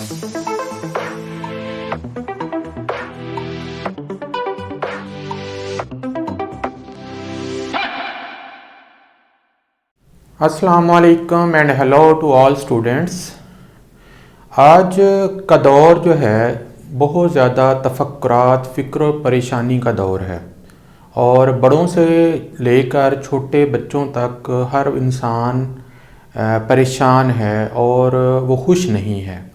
अस्सलामुअलैकुम and hello to all students. आज का दौर जो है बहुत ज़्यादा तफक्कुरात, फ़िक्र और परेशानी का दौर है और बड़ों से लेकर छोटे बच्चों तक हर इंसान परेशान है और वो खुश नहीं है।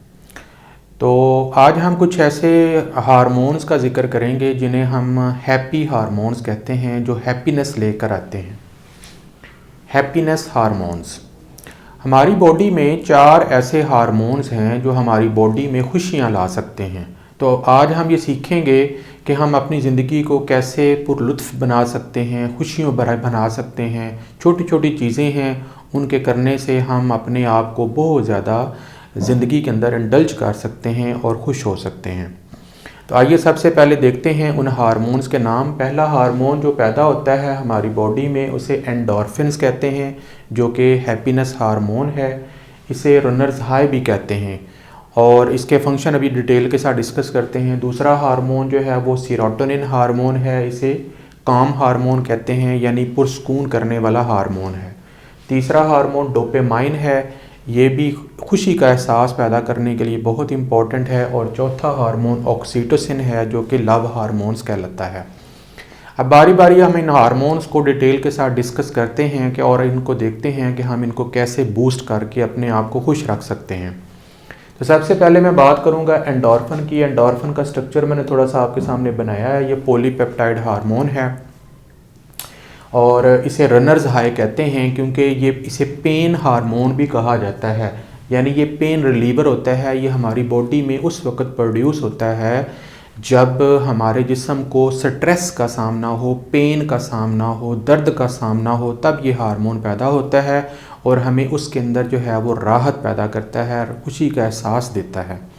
तो आज हम कुछ ऐसे हार्मोन्स का ज़िक्र करेंगे जिन्हें हम हैप्पी हार्मोन्स कहते हैं, जो हैप्पीनेस लेकर आते हैं। Happiness hormones. हमारी बॉडी में 4 ऐसे हार्मोन्स हैं जो हमारी बॉडी में खुशियाँ ला सकते हैं। तो आज हम ये सीखेंगे कि हम अपनी ज़िंदगी को कैसे पुरलुत्फ़ बना सकते हैं, खुशियों भरा बना सकते हैं। छोटी छोटी चीज़ें हैं, उनके करने से हम अपने आप को बहुत ज़्यादा ज़िंदगी के अंदर इंडल्ज कर सकते हैं और खुश हो सकते हैं। तो आइए सबसे पहले देखते हैं उन हार्मोन्स के नाम। पहला हार्मोन जो पैदा होता है हमारी बॉडी में उसे एंडोर्फिन्स कहते हैं, जो कि हैप्पीनेस हार्मोन है। इसे रनर्स हाई भी कहते हैं और इसके फंक्शन अभी डिटेल के साथ डिस्कस करते हैं। दूसरा हार्मोन जो है वो सेरोटोनिन हार्मोन है, इसे काम हार्मोन कहते हैं, यानी पुरस्कून करने वाला हार्मोन है। तीसरा हार्मोन डोपामाइन है, ये भी खुशी का एहसास पैदा करने के लिए बहुत इम्पॉर्टेंट है। और चौथा हार्मोन ऑक्सीटोसिन है, जो कि लव हार्मोन्स कहलाता है। अब बारी बारी हम इन हार्मोन्स को डिटेल के साथ डिस्कस करते हैं कि और इनको देखते हैं कि हम इनको कैसे बूस्ट करके अपने आप को खुश रख सकते हैं। तो सबसे पहले मैं बात करूंगा एंडोर्फिन की। एंडोर्फिन का स्ट्रक्चर मैंने थोड़ा सा आपके सामने बनाया है। ये पॉलीपेप्टाइड हार्मोन है और इसे रनर्स हाई कहते हैं क्योंकि इसे पेन हार्मोन भी कहा जाता है, यानी ये पेन रिलीवर होता है। ये हमारी बॉडी में उस वक्त प्रोड्यूस होता है जब हमारे जिस्म को स्ट्रेस का सामना हो, पेन का सामना हो, दर्द का सामना हो, तब ये हार्मोन पैदा होता है और हमें उसके अंदर जो है वो राहत पैदा करता है, खुशी का एहसास देता है।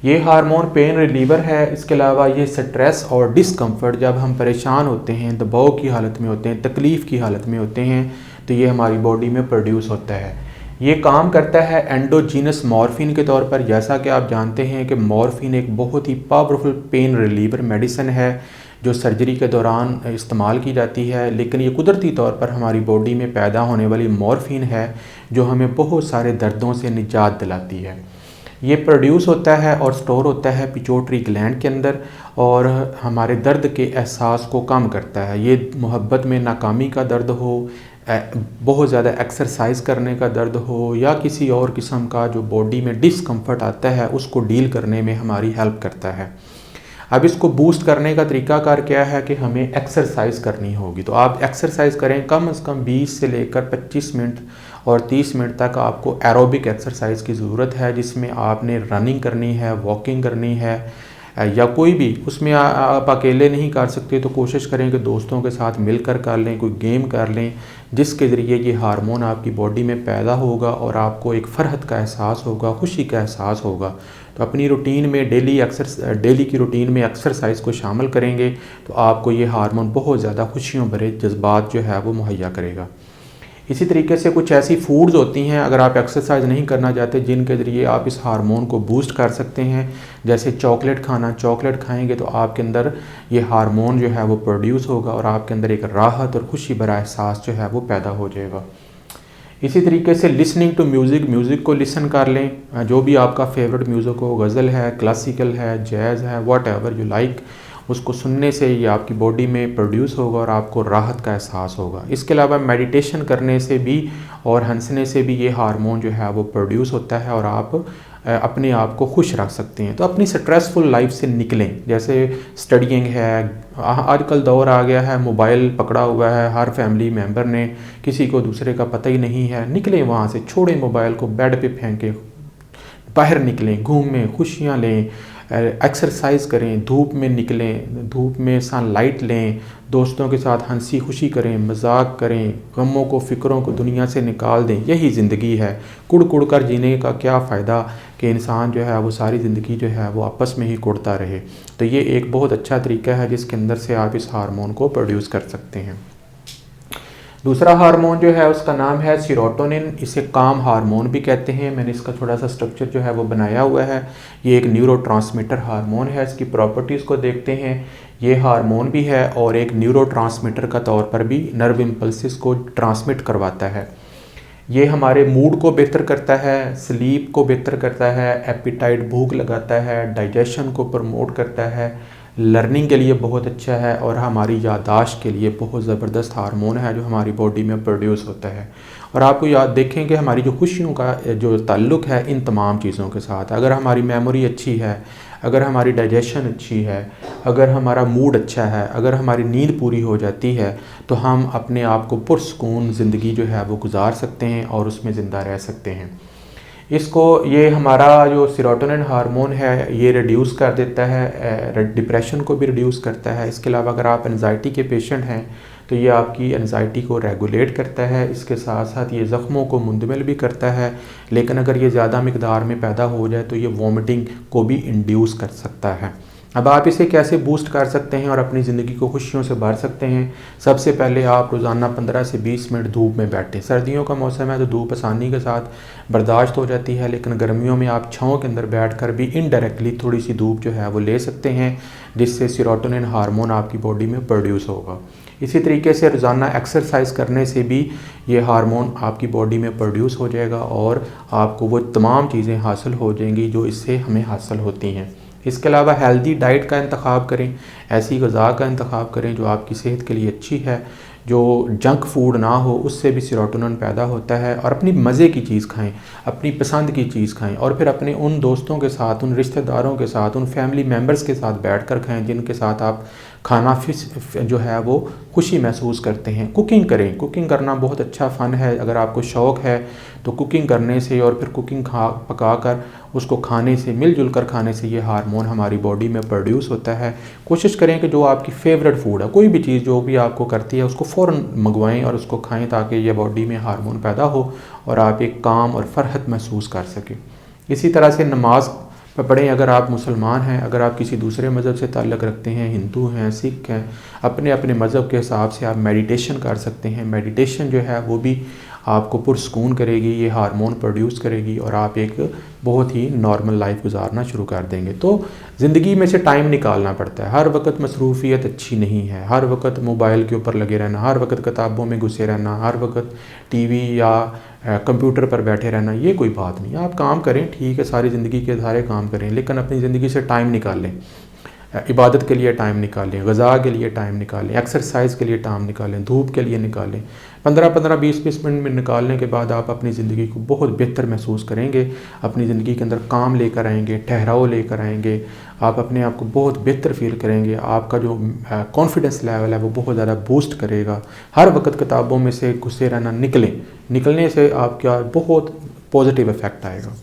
ये हार्मोन पेन रिलीवर है। इसके अलावा ये स्ट्रेस और डिस्कम्फर्ट, जब हम परेशान होते हैं, दबाव की हालत में होते हैं, तकलीफ़ की हालत में होते हैं, तो ये हमारी बॉडी में प्रोड्यूस होता है। ये काम करता है एंडोजीनस मॉर्फिन के तौर पर। जैसा कि आप जानते हैं कि मॉर्फिन एक बहुत ही पावरफुल पेन रिलीवर मेडिसिन है जो सर्जरी के दौरान इस्तेमाल की जाती है, लेकिन ये कुदरती तौर पर हमारी बॉडी में पैदा होने वाली मॉर्फिन है जो हमें बहुत सारे दर्दों से निजात दिलाती है। ये प्रोड्यूस होता है और स्टोर होता है पिट्यूटरी ग्लैंड के अंदर और हमारे दर्द के एहसास को कम करता है। ये मोहब्बत में नाकामी का दर्द हो, बहुत ज़्यादा एक्सरसाइज करने का दर्द हो, या किसी और किस्म का जो बॉडी में डिस्कम्फर्ट आता है, उसको डील करने में हमारी हेल्प करता है। अब इसको बूस्ट करने का तरीकाकार क्या है कि हमें एक्सरसाइज करनी होगी। तो आप एक्सरसाइज करें, कम से कम 20 से लेकर 25 मिनट और 30 मिनट तक आपको एरोबिक एक्सरसाइज की ज़रूरत है, जिसमें आपने रनिंग करनी है, वॉकिंग करनी है, या कोई भी उसमें आप अकेले नहीं कर सकते तो कोशिश करें कि दोस्तों के साथ मिलकर कर लें, कोई गेम कर लें, जिसके ज़रिए ये हार्मोन आपकी बॉडी में पैदा होगा और आपको एक फ़रहत का एहसास होगा, खुशी का एहसास होगा। तो अपनी रूटीन में डेली की रूटीन में एक्सरसाइज को शामिल करेंगे तो आपको ये हार्मोन बहुत ज़्यादा खुशियों भरे जज्बात जो है वो मुहैया करेगा। इसी तरीके से कुछ ऐसी फूड्स होती हैं, अगर आप एक्सरसाइज नहीं करना चाहते, जिनके ज़रिए आप इस हार्मोन को बूस्ट कर सकते हैं। जैसे चॉकलेट खाना, चॉकलेट खाएंगे तो आपके अंदर ये हार्मोन जो है वो प्रोड्यूस होगा और आपके अंदर एक राहत और खुशी भरा एहसास जो है वो पैदा हो जाएगा। इसी तरीके से लिसनिंग टू म्यूज़िक को लिसन कर लें, जो भी आपका फेवरेट म्यूज़िक हो, गज़ल है, क्लासिकल है, जैज़ है, वॉट एवर यू लाइक, उसको सुनने से ये आपकी बॉडी में प्रोड्यूस होगा और आपको राहत का एहसास होगा। इसके अलावा मेडिटेशन करने से भी और हंसने से भी ये हार्मोन जो है वो प्रोड्यूस होता है और आप अपने आप को खुश रख सकते हैं। तो अपनी स्ट्रेसफुल लाइफ से निकलें, जैसे स्टडिंग है, आजकल दौर आ गया है, मोबाइल पकड़ा हुआ है हर फैमिली मेम्बर ने, किसी को दूसरे का पता ही नहीं है। निकलें वहाँ से, छोड़ें मोबाइल को, बेड पे फेंकें, बाहर निकलें, घूमें, खुशियाँ लें, एक्सरसाइज करें, धूप में निकलें, धूप में सनलाइट लें, दोस्तों के साथ हंसी खुशी करें, मजाक करें, गमों को, फ़िक्रों को दुनिया से निकाल दें। यही ज़िंदगी है। कुड़ कुड़ कर जीने का क्या फ़ायदा कि इंसान जो है वो सारी ज़िंदगी जो है वो आपस में ही कुड़ता रहे। तो ये एक बहुत अच्छा तरीका है जिसके अंदर से आप इस हार्मोन को प्रोड्यूस कर सकते हैं। दूसरा हार्मोन जो है उसका नाम है सीरोटोनिन, इसे काम हार्मोन भी कहते हैं। मैंने इसका थोड़ा सा स्ट्रक्चर जो है वो बनाया हुआ है। ये एक न्यूरोट्रांसमीटर हार्मोन है। इसकी प्रॉपर्टीज़ को देखते हैं। ये हार्मोन भी है और एक न्यूरोट्रांसमीटर का तौर पर भी नर्व इम्पल्सिस को ट्रांसमिट करवाता है। ये हमारे मूड को बेहतर करता है, स्लीप को बेहतर करता है, एपिटाइट भूख लगाता है, डाइजेशन को प्रमोट करता है, लर्निंग के लिए बहुत अच्छा है और हमारी याददाश्त के लिए बहुत ज़बरदस्त हार्मोन है जो हमारी बॉडी में प्रोड्यूस होता है। और आपको याद देखें कि हमारी जो खुशियों का जो ताल्लुक़ है इन तमाम चीज़ों के साथ, अगर हमारी मेमोरी अच्छी है, अगर हमारी डाइजेशन अच्छी है, अगर हमारा मूड अच्छा है, अगर हमारी नींद पूरी हो जाती है, तो हम अपने आप को पुरसकून ज़िंदगी जो है वो गुजार सकते हैं और उसमें ज़िंदा रह सकते हैं। इसको ये हमारा जो सीरोटोनिन हार्मोन है ये रिड्यूस कर देता है, डिप्रेशन को भी रिड्यूस करता है। इसके अलावा अगर आप एनजाइटी के पेशेंट हैं तो ये आपकी एनजाइटी को रेगुलेट करता है। इसके साथ साथ ये ज़ख्मों को मुंदमिल भी करता है, लेकिन अगर ये ज़्यादा मिकदार में पैदा हो जाए तो ये वॉमिटिंग को भी इंड्यूस कर सकता है। अब आप इसे कैसे बूस्ट कर सकते हैं और अपनी ज़िंदगी को खुशियों से भर सकते हैं? सबसे पहले आप रोज़ाना 15 से 20 मिनट धूप में बैठें। सर्दियों का मौसम है तो धूप आसानी के साथ बर्दाश्त हो जाती है, लेकिन गर्मियों में आप छाँव के अंदर बैठकर भी इनडायरेक्टली थोड़ी सी धूप जो है वो ले सकते हैं, जिससे सीरोटोनिन हार्मोन आपकी बॉडी में प्रोड्यूस होगा। इसी तरीके से रोज़ाना एक्सरसाइज करने से भी ये हार्मोन आपकी बॉडी में प्रोड्यूस हो जाएगा और आपको वो तमाम चीज़ें हासिल हो जाएंगी जो इससे हमें हासिल होती हैं। इसके अलावा हेल्दी डाइट का इंतखाब करें, ऐसी ग़िज़ा का इंतखाब करें जो आपकी सेहत के लिए अच्छी है, जो जंक फूड ना हो, उससे भी सीरोटोनिन पैदा होता है। और अपनी मज़े की चीज़ खाएं, अपनी पसंद की चीज़ खाएं और फिर अपने उन दोस्तों के साथ, उन रिश्तेदारों के साथ, उन फैमिली मेम्बर्स के साथ बैठ कर खाएँ जिनके साथ आप खाना जो है वो खुशी महसूस करते हैं। कुकिंग करें, कुकिंग करना बहुत अच्छा फ़न है। अगर आपको शौक़ है तो कुकिंग करने से और फिर कुकिंग पका कर उसको खाने से, मिलजुल कर खाने से ये हार्मोन हमारी बॉडी में प्रोड्यूस होता है। कोशिश करें कि जो आपकी फेवरेट फूड है, कोई भी चीज़ जो भी आपको करती है उसको फ़ौरन मंगवाएं और उसको खाएं ताकि ये बॉडी में हार्मोन पैदा हो और आप एक काम और फ़रहत महसूस कर सकें। इसी तरह से नमाज पढ़ें। अगर आप मुसलमान हैं, अगर आप किसी दूसरे मज़हब से ताल्लुक़ रखते हैं, हिंदू हैं, सिख हैं, अपने अपने मज़हब के हिसाब से आप मेडिटेशन कर सकते हैं। मेडिटेशन जो है वो भी आपको पुरसकून करेगी, ये हार्मोन प्रोड्यूस करेगी और आप एक बहुत ही नॉर्मल लाइफ गुजारना शुरू कर देंगे। तो ज़िंदगी में से टाइम निकालना पड़ता है। हर वक्त मसरूफ़ियत अच्छी नहीं है, हर वक्त मोबाइल के ऊपर लगे रहना, हर वक्त किताबों में घुसे रहना, हर वक्त टीवी या कंप्यूटर पर बैठे रहना, ये कोई बात नहीं है। आप काम करें, ठीक है, सारी ज़िंदगी के सारे काम करें, लेकिन अपनी ज़िंदगी से टाइम निकालें। इबादत के लिए टाइम निकालें, ग़िज़ा के लिए टाइम निकालें, एक्सरसाइज के लिए टाइम निकालें, धूप के लिए निकालें। 15-15, 20-20 मिनट में निकालने के बाद आप अपनी ज़िंदगी को बहुत बेहतर महसूस करेंगे। अपनी ज़िंदगी के अंदर काम लेकर आएंगे, ठहराव लेकर आएंगे, आप अपने आप को बहुत बेहतर फील करेंगे। आपका जो कॉन्फिडेंस लेवल है वो बहुत ज़्यादा बूस्ट करेगा। हर वक्त किताबों में से घुसे रहना, निकलने से आपका बहुत पॉजिटिव इफ़ेक्ट आएगा।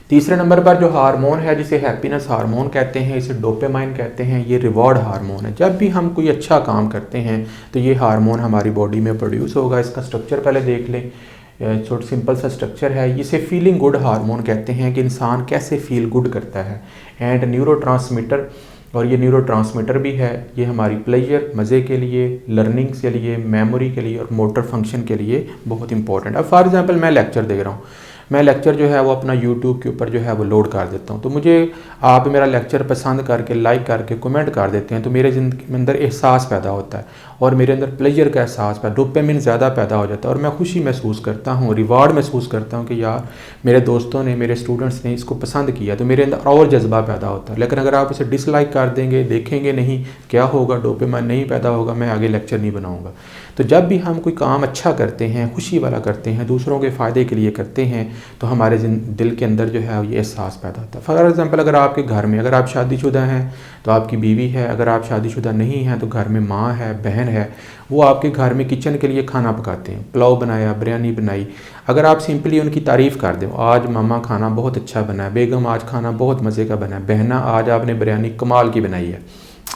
तीसरे नंबर पर जो हार्मोन है जिसे हैप्पीनेस हार्मोन कहते हैं, इसे डोपामाइन कहते हैं, ये रिवॉर्ड हार्मोन है। जब भी हम कोई अच्छा काम करते हैं तो ये हार्मोन हमारी बॉडी में प्रोड्यूस होगा। इसका स्ट्रक्चर पहले देख लें। छोटा सिंपल सा स्ट्रक्चर है। इसे फीलिंग गुड हार्मोन कहते हैं कि इंसान कैसे फील गुड करता है। एंड न्यूरोट्रांसमीटर, और ये न्यूरोट्रांसमीटर भी है। ये हमारी प्लेजर, मज़े के लिए, लर्निंग के लिए, मेमोरी के लिए और मोटर फंक्शन के लिए बहुत इंपॉर्टेंट है। अब फॉर एग्जांपल मैं लेक्चर दे रहा हूँ, मैं लेक्चर जो है वो अपना यूट्यूब के ऊपर जो है वो लोड कर देता हूँ, तो मुझे आप मेरा लेक्चर पसंद करके, लाइक करके, कमेंट कर देते हैं, तो मेरे ज़िंदगी में अंदर एहसास पैदा होता है और मेरे अंदर प्लेजर का एहसास पैदा, डोपामिन ज़्यादा पैदा हो जाता है और मैं खुशी महसूस करता हूँ, रिवार्ड महसूस करता हूँ कि यार मेरे दोस्तों ने, मेरे स्टूडेंट्स ने इसको पसंद किया, तो मेरे अंदर और जज्बा पैदा होता है। लेकिन अगर आप इसे डिसलाइक कर देंगे, देखेंगे नहीं, क्या होगा, डोपामिन नहीं पैदा होगा, मैं आगे लेक्चर नहीं बनाऊँगा। तो जब भी हम कोई काम अच्छा करते हैं, खुशी वाला करते हैं, दूसरों के फ़ायदे के लिए करते हैं, तो हमारे दिल के अंदर जो है ये एहसास पैदा होता है। फॉर एग्जांपल अगर आपके घर में, अगर आप शादीशुदा हैं तो आपकी बीवी है, अगर आप शादीशुदा नहीं हैं तो घर में माँ है, बहन है, वो आपके घर में किचन के लिए खाना पकाते हैं, पुलाव बनाया, बिरयानी बनाई। अगर आप सिंपली उनकी तारीफ़ कर दें, आज मामा खाना बहुत अच्छा बना है, बेगम आज खाना बहुत मज़े का बना है, बहना आज आपने बिरयानी कमाल की बनाई है,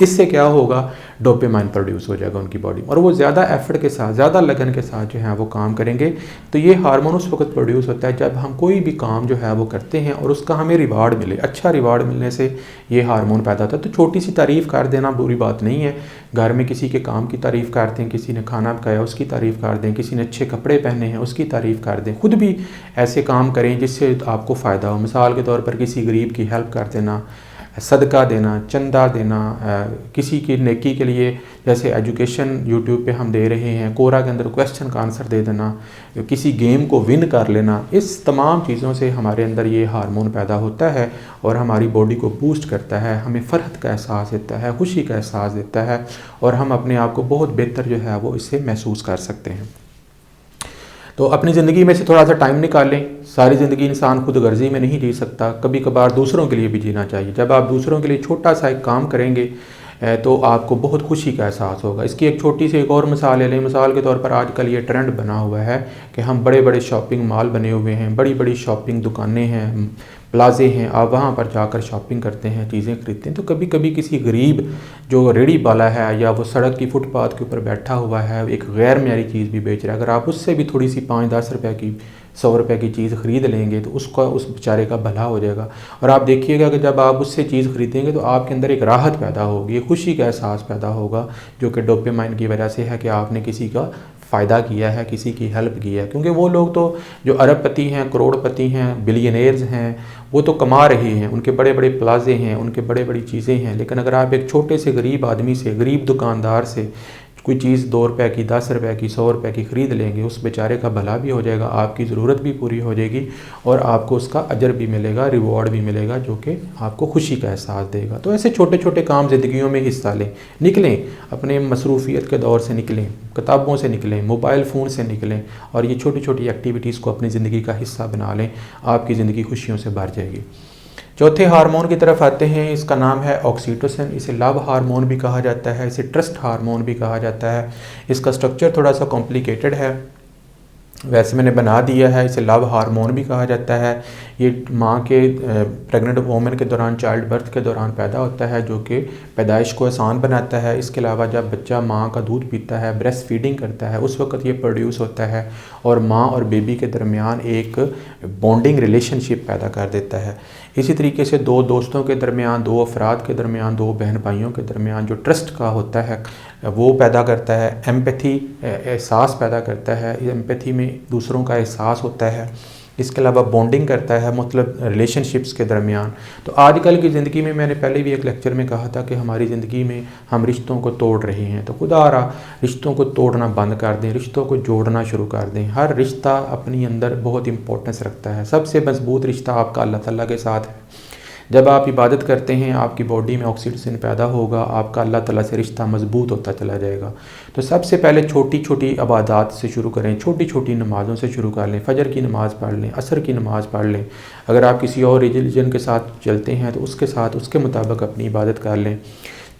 इससे क्या होगा, डोपामाइन प्रोड्यूस हो जाएगा उनकी बॉडी में, और वो ज़्यादा एफर्ट के साथ, ज़्यादा लगन के साथ जो है वो काम करेंगे। तो ये हार्मोन उस वक्त प्रोड्यूस होता है जब हम कोई भी काम जो है वो करते हैं और उसका हमें रिवार्ड मिले, अच्छा रिवार्ड मिलने से ये हार्मोन पैदा होता है। तो छोटी सी तारीफ़ कर देना बुरी बात नहीं है। घर में किसी के काम की तारीफ़ करते हैं, किसी ने खाना पकाया उसकी तारीफ़ कर दें, किसी ने अच्छे कपड़े पहने हैं उसकी तारीफ़ कर दें। खुद भी ऐसे काम करें जिससे आपको फ़ायदा हो। मिसाल के तौर पर किसी गरीब की हेल्प कर देना, सदका देना, चंदा देना, किसी की नेकी के लिए, जैसे एजुकेशन यूट्यूब पे हम दे रहे हैं, कोरा के अंदर क्वेश्चन का आंसर दे देना, किसी गेम को विन कर लेना, इस तमाम चीज़ों से हमारे अंदर ये हार्मोन पैदा होता है और हमारी बॉडी को बूस्ट करता है, हमें फ़र्हत का एहसास देता है, खुशी का एहसास देता है, और हम अपने आप को बहुत बेहतर जो है वो इससे महसूस कर सकते हैं। तो अपनी ज़िंदगी में से थोड़ा सा टाइम निकालें। सारी ज़िंदगी इंसान खुद गर्जी में नहीं जी सकता, कभी कभार दूसरों के लिए भी जीना चाहिए। जब आप दूसरों के लिए छोटा सा एक काम करेंगे तो आपको बहुत खुशी का एहसास होगा। इसकी एक छोटी सी एक और मिसाल ले लें। मिसाल के तौर पर आजकल ये ट्रेंड बना हुआ है कि हम बड़े बड़े शॉपिंग मॉल बने हुए हैं, बड़ी बड़ी शॉपिंग दुकानें हैं, प्लाजे हैं, आप वहाँ पर जाकर शॉपिंग करते हैं, चीज़ें खरीदते हैं। तो कभी कभी किसी गरीब जो रेड़ी वाला है या वो सड़क की फुटपाथ के ऊपर बैठा हुआ है, एक गैर म्यारी चीज़ भी बेच रहा है, अगर आप उससे भी थोड़ी सी 5-10 रुपए की, 100 रुपए की चीज़ ख़रीद लेंगे तो उसका, उस बेचारे का भला हो जाएगा। और आप देखिएगा कि जब आप उससे चीज़ खरीदेंगे तो आपके अंदर एक राहत पैदा होगी, खुशी का एहसास पैदा होगा, जो कि डोपामाइन की वजह से है कि आपने किसी का फ़ायदा किया है, किसी की हेल्प की है। क्योंकि वो लोग तो जो अरबपति हैं, करोड़पति हैं, बिलियनेयर्स हैं, वो तो कमा रहे हैं, उनके बड़े बड़े प्लाजे हैं, उनके बड़े बड़ी चीज़ें हैं। लेकिन अगर आप एक छोटे से गरीब आदमी से, गरीब दुकानदार से कोई चीज़ 2 रुपए की, 10 रुपए की, 100 रुपए की ख़रीद लेंगे, उस बेचारे का भला भी हो जाएगा, आपकी ज़रूरत भी पूरी हो जाएगी और आपको उसका अजर भी मिलेगा, रिवॉर्ड भी मिलेगा, जो कि आपको खुशी का एहसास देगा। तो ऐसे छोटे छोटे काम ज़िंदगियों में हिस्सा लें, निकलें, अपने मसरूफ़ियत के दौर से निकलें, किताबों से निकलें, मोबाइल फ़ोन से निकलें, और ये छोटी छोटी एक्टिविटीज़ को अपनी ज़िंदगी का हिस्सा बना लें। आपकी ज़िंदगी खुशियों से भर जाएगी। चौथे हार्मोन की तरफ आते हैं। इसका नाम है ऑक्सीटोसिन। इसे लव हार्मोन भी कहा जाता है, इसे ट्रस्ट हार्मोन भी कहा जाता है। इसका स्ट्रक्चर थोड़ा सा कॉम्प्लिकेटेड है, वैसे मैंने बना दिया है। इसे लव हार्मोन भी कहा जाता है। ये माँ के प्रेग्नेंट वोमेन के दौरान, चाइल्ड बर्थ के दौरान पैदा होता है, जो कि पैदाइश को आसान बनाता है। इसके अलावा जब बच्चा माँ का दूध पीता है, ब्रेस्ट फीडिंग करता है, उस वक्त ये प्रोड्यूस होता है और माँ और बेबी के दरमियान एक बॉन्डिंग रिलेशनशिप पैदा कर देता है। इसी तरीके से दो दोस्तों के दरमियान, दो अफराद के दरमियान, दो बहन भाइयों के दरमियान जो ट्रस्ट का होता है वो पैदा करता है। एम्पैथी, एहसास पैदा करता है। एम्पैथी में दूसरों का एहसास होता है। इसके अलावा बॉन्डिंग करता है, मतलब रिलेशनशिप्स के दरमियान। तो आजकल की ज़िंदगी में, मैंने पहले भी एक लेक्चर में कहा था कि हमारी ज़िंदगी में हम रिश्तों को तोड़ रहे हैं। तो खुदा रहा रिश्तों को तोड़ना बंद कर दें, रिश्तों को जोड़ना शुरू कर दें। हर रिश्ता अपनी अंदर बहुत इंपॉर्टेंस रखता है। सबसे मजबूत रिश्ता आपका अल्लाह ताला के साथ है। जब आप इबादत करते हैं, आपकी बॉडी में ऑक्सीटोसिन पैदा होगा, आपका अल्लाह ताला से रिश्ता मजबूत होता चला जाएगा। तो सबसे पहले छोटी छोटी इबादत से शुरू करें, छोटी छोटी नमाज़ों से शुरू कर लें। फजर की नमाज़ पढ़ लें, असर की नमाज़ पढ़ लें। अगर आप किसी और रिलीजन के साथ चलते हैं तो उसके साथ, उसके मुताबिक अपनी इबादत कर लें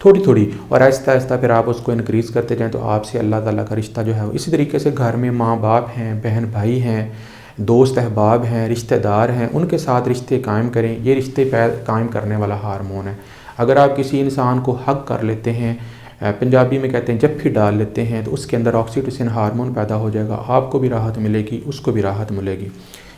थोड़ी थोड़ी, और आहिस्ता आहिस्ता फिर आप उसको इनक्रीज़ करते जाएँ तो आपसे अल्लाह ताला का रिश्ता जो है। इसी तरीके से घर में माँ बाप हैं, बहन भाई हैं, दोस्त अहबाब हैं, रिश्तेदार हैं, उनके साथ रिश्ते कायम करें। ये रिश्ते कायम करने वाला हार्मोन है। अगर आप किसी इंसान को हक कर लेते हैं, पंजाबी में कहते हैं जप्फी डाल लेते हैं, तो उसके अंदर ऑक्सीटोसिन हार्मोन पैदा हो जाएगा। आपको भी राहत मिलेगी, उसको भी राहत मिलेगी।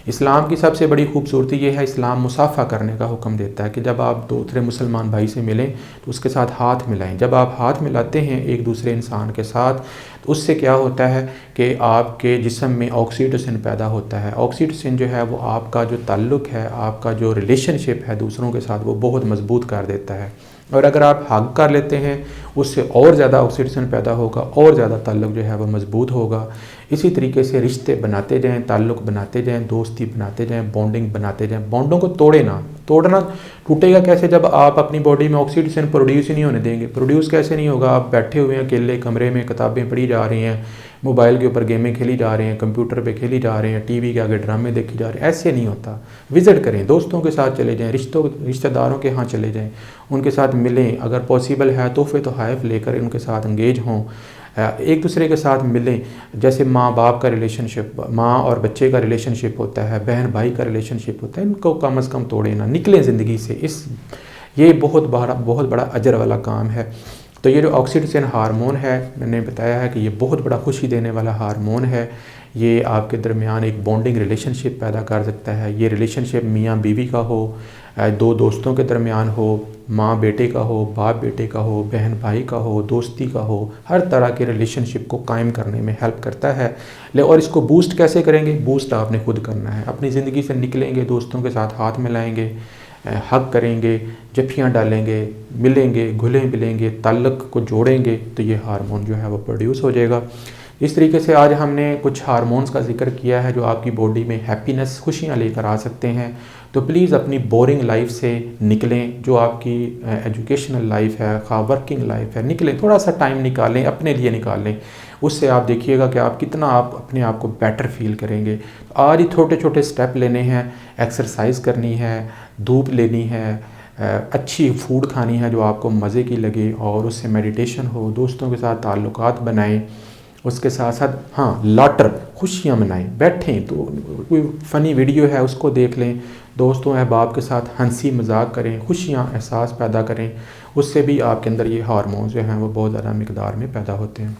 इस्लाम की सबसे बड़ी खूबसूरती ये है, इस्लाम मुसाफ़ा करने का हुक्म देता है कि जब आप दूसरे मुसलमान भाई से मिलें तो उसके साथ हाथ मिलाएं। जब आप हाथ मिलाते हैं एक दूसरे इंसान के साथ तो उससे क्या होता है कि आपके जिस्म में ऑक्सीटोसिन पैदा होता है। ऑक्सीटोसिन जो है वो आपका जो ताल्लुक़ है, आपका जो रिलेशनशिप है दूसरों के साथ, वो बहुत मजबूत कर देता है। और अगर आप हग कर लेते हैं उससे और ज़्यादा ऑक्सीटोसिन पैदा होगा और ज़्यादा ताल्लुक़ जो है वो मजबूत होगा। इसी तरीके से रिश्ते बनाते जाएं, ताल्लुक़ बनाते जाएं, दोस्ती बनाते जाएं, बॉन्डिंग बनाते जाएं। बॉन्डों को तोड़े ना। तोड़ना टूटेगा कैसे? जब आप अपनी बॉडी में ऑक्सीटोसिन प्रोड्यूस ही नहीं होने देंगे। प्रोड्यूस कैसे नहीं होगा? आप बैठे हुए हैं अकेले कमरे में, किताबें पढ़ी जा रही हैं, मोबाइल के ऊपर गेमें खेली जा रही हैं, कंप्यूटर पे खेली जा रही हैं, टीवी के आगे ड्रामे देखे जा रहे हैं। ऐसे नहीं होता। विज़िट करें, दोस्तों के साथ चले जाएं, रिश्तेदारों के यहाँ चले जाएं, उनके साथ मिलें। अगर पॉसिबल है तोहफ़े तोहफ़ लेकर उनके साथ इंगेज हों, एक दूसरे के साथ मिलें। जैसे माँ बाप का रिलेशनशिप, माँ और बच्चे का रिलेशनशिप होता है, बहन भाई का रिलेशनशिप होता है, इनको कम अज़ कम तोड़े ना। निकलें ज़िंदगी से, ये बहुत बड़ा अजर वाला काम है। तो ये जो ऑक्सीटोसिन हार्मोन है, मैंने बताया है कि ये बहुत बड़ा खुशी देने वाला हार्मोन है। ये आपके दरमियान एक बॉन्डिंग रिलेशनशिप पैदा कर सकता है। ये रिलेशनशिप मियाँ बीवी का हो, दो दोस्तों के दरमियान हो, माँ बेटे का हो, बाप बेटे का हो, बहन भाई का हो, दोस्ती का हो, हर तरह के रिलेशनशिप को कायम करने में हेल्प करता है। और इसको बूस्ट कैसे करेंगे? बूस्ट आपने खुद करना है। अपनी ज़िंदगी से निकलेंगे, दोस्तों के साथ हाथ मिलाएंगे, हग करेंगे, जफ्फियाँ डालेंगे, मिलेंगे, घुले मिलेंगे, ताल्लुक़ को जोड़ेंगे, तो ये हार्मोन जो है वो प्रोड्यूस हो जाएगा। इस तरीके से आज हमने कुछ हार्मोन्स का जिक्र किया है जो आपकी बॉडी में हैप्पीनेस, खुशियाँ लेकर आ सकते हैं। तो प्लीज़ अपनी बोरिंग लाइफ से निकलें। जो आपकी एजुकेशनल लाइफ है, खा वर्किंग लाइफ है, निकलें, थोड़ा सा टाइम निकालें, अपने लिए निकालें। उससे आप देखिएगा कि आप कितना अपने आप को बेटर फील करेंगे। आज ही छोटे छोटे स्टेप लेने हैं, एक्सरसाइज करनी है, धूप लेनी है, अच्छी फूड खानी है जो आपको मज़े की लगे, और उससे मेडिटेशन हो, दोस्तों के साथ ताल्लुकात बनाएं। उसके साथ साथ हाँ, लाटर, खुशियाँ मनाएं, बैठें तो कोई फ़नी वीडियो है उसको देख लें, दोस्तों अहबाब के साथ हंसी मजाक करें, खुशियाँ एहसास पैदा करें। उससे भी आपके अंदर ये हार्मोन्स जो हैं वो बहुत ज़्यादा मिकदार में पैदा होते हैं।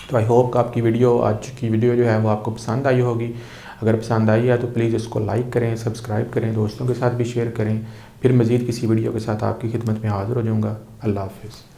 तो आई होप कि आपकी वीडियो, आज की वीडियो जो है वो आपको पसंद आई होगी। अगर पसंद आई है तो प्लीज़ इसको लाइक करें, सब्सक्राइब करें, दोस्तों के साथ भी शेयर करें। फिर मज़ीद किसी वीडियो के साथ आपकी खिदमत में हाज़िर हो जाऊँगा। अल्लाह हाफ़िज़।